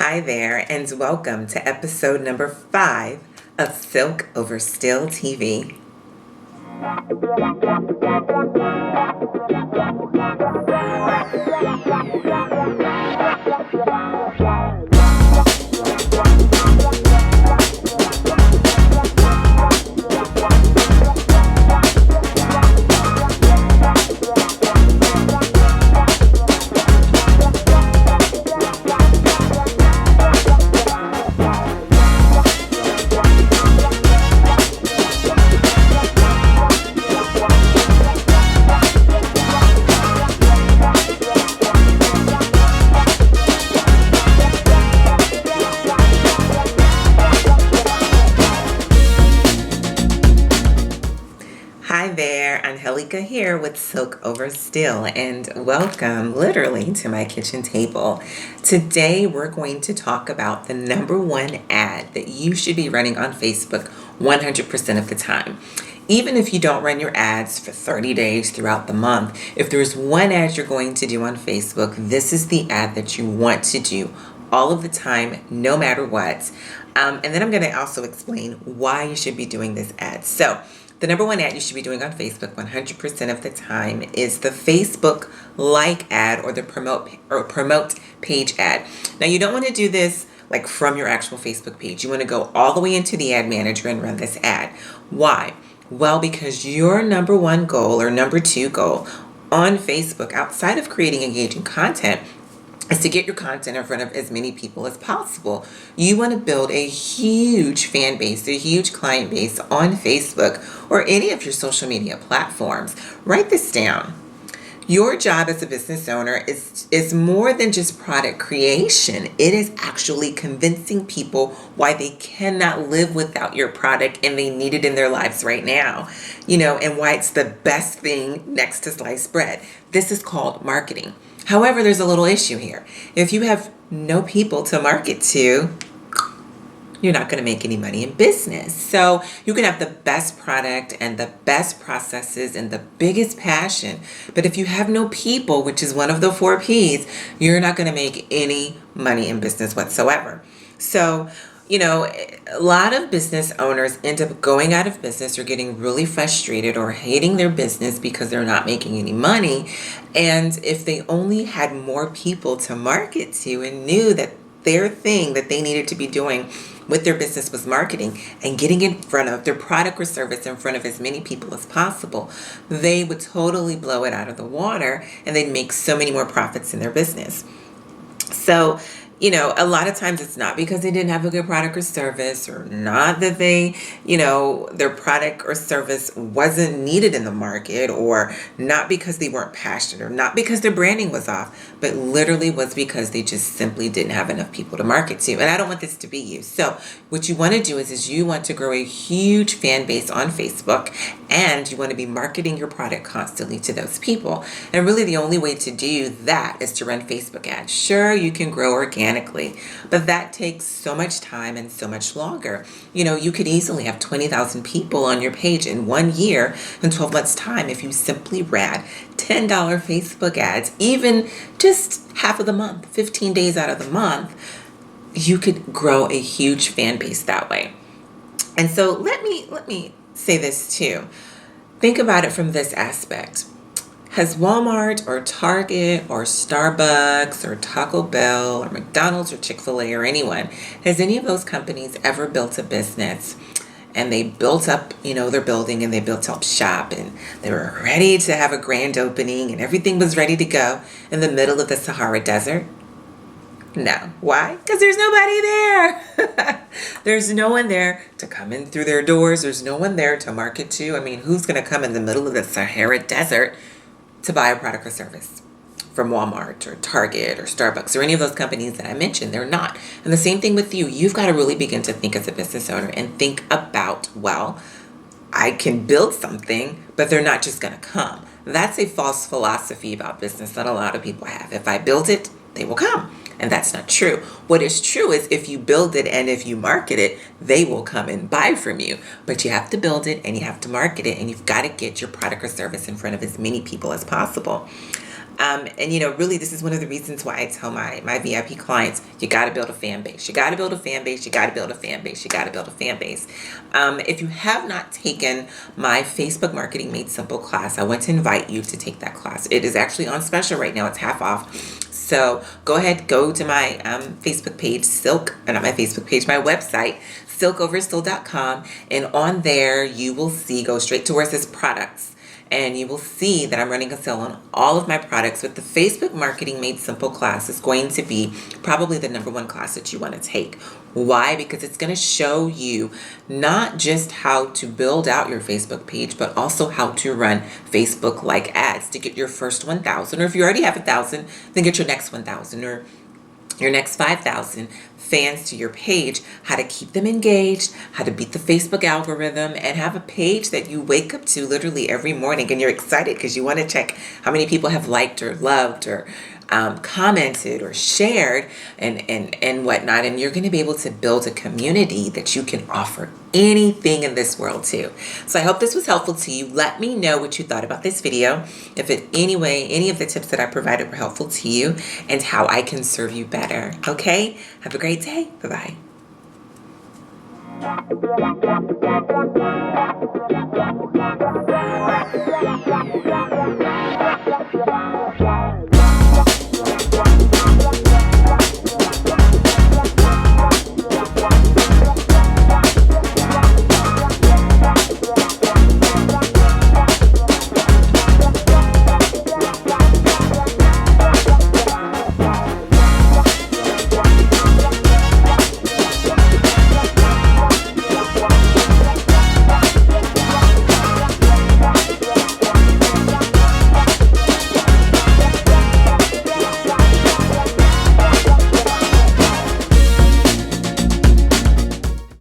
Hi there, and welcome to episode number 5 of Silk Over Still TV. Hi there, Angelica here with Silk Over Still, and welcome literally to my kitchen table. Today we're going to talk about the number one ad that you should be running on Facebook 100% of the time. Even if you don't run your ads for 30 days throughout the month, if there's one ad you're going to do on Facebook, this is the ad that you want to do all of the time, no matter what. And then I'm going to also explain why you should be doing this ad. So, the number one ad you should be doing on Facebook 100% of the time is the Facebook like ad or the promote page ad. Now, you don't want to do this like from your actual Facebook page. You want to go all the way into the ad manager and run this ad. Why? Well, because your number one goal or number two goal on Facebook, outside of creating engaging content, is to get your content in front of as many people as possible. You want to build a huge fan base, a huge client base on Facebook or any of your social media platforms. Write this down. Your job as a business owner is more than just product creation. It is actually convincing people why they cannot live without your product and they need it in their lives right now. And why it's the best thing next to sliced bread. This is called marketing. However, there's a little issue here. If you have no people to market to, you're not going to make any money in business. So you can have the best product and the best processes and the biggest passion. But if you have no people, which is one of the 4 Ps, you're not going to make any money in business whatsoever. So, a lot of business owners end up going out of business or getting really frustrated or hating their business because they're not making any money. And if they only had more people to market to and knew that their thing that they needed to be doing with their business was marketing and getting in front of their product or service in front of as many people as possible, they would totally blow it out of the water and they'd make so many more profits in their business. So, a lot of times it's not because they didn't have a good product or service or not that their product or service wasn't needed in the market or not because they weren't passionate or not because their branding was off, but literally was because they just simply didn't have enough people to market to. And I don't want this to be you. So what you want to do is you want to grow a huge fan base on Facebook and you want to be marketing your product constantly to those people. And really the only way to do that is to run Facebook ads. Sure, you can grow organically, but that takes so much time and so much longer. You could easily have 20,000 people on your page in 1 year in 12 months time if you simply ran $10 Facebook ads, even just half of the month, 15 days out of the month. You could grow a huge fan base that way. And so let me say this too. Think about it from this aspect. Has Walmart or Target or Starbucks or Taco Bell or McDonald's or Chick-fil-A or anyone, has any of those companies ever built a business and they built up, their building and they built up shop and they were ready to have a grand opening and everything was ready to go in the middle of the Sahara Desert? No. Why? Because there's nobody there. There's no one there to come in through their doors. There's no one there to market to. I mean, who's going to come in the middle of the Sahara Desert to buy a product or service from Walmart or Target or Starbucks or any of those companies that I mentioned? They're not. And the same thing with you. You've got to really begin to think as a business owner and think about, well, I can build something, but they're not just going to come. That's a false philosophy about business that a lot of people have. If I build it, they will come. And that's not true. What is true is if you build it and if you market it, they will come and buy from you. But you have to build it and you have to market it and you've got to get your product or service in front of as many people as possible. And really, this is one of the reasons why I tell my VIP clients, you got to build a fan base. You got to build a fan base. You got to build a fan base. You got to build a fan base. If you have not taken my Facebook Marketing Made Simple class, I want to invite you to take that class. It is actually on special right now. It's half off. So go ahead, go to my Facebook page, not my Facebook page, my website, silkoverstill.com. And on there, you will see, go straight to where it says products. And you will see that I'm running a sale on all of my products. But the Facebook Marketing Made Simple class is going to be probably the number one class that you want to take. Why? Because it's going to show you not just how to build out your Facebook page, but also how to run Facebook-like ads to get your first 1,000. Or if you already have 1,000, then get your next 1,000 or your next 5,000 fans to your page, how to keep them engaged, how to beat the Facebook algorithm, and have a page that you wake up to literally every morning and you're excited because you want to check how many people have liked or loved or commented or shared and whatnot. And you're going to be able to build a community that you can offer anything in this world to. So I hope this was helpful to you. Let me know what you thought about this video. If in any way, any of the tips that I provided were helpful to you and how I can serve you better. Okay? Have a great day. Bye-bye.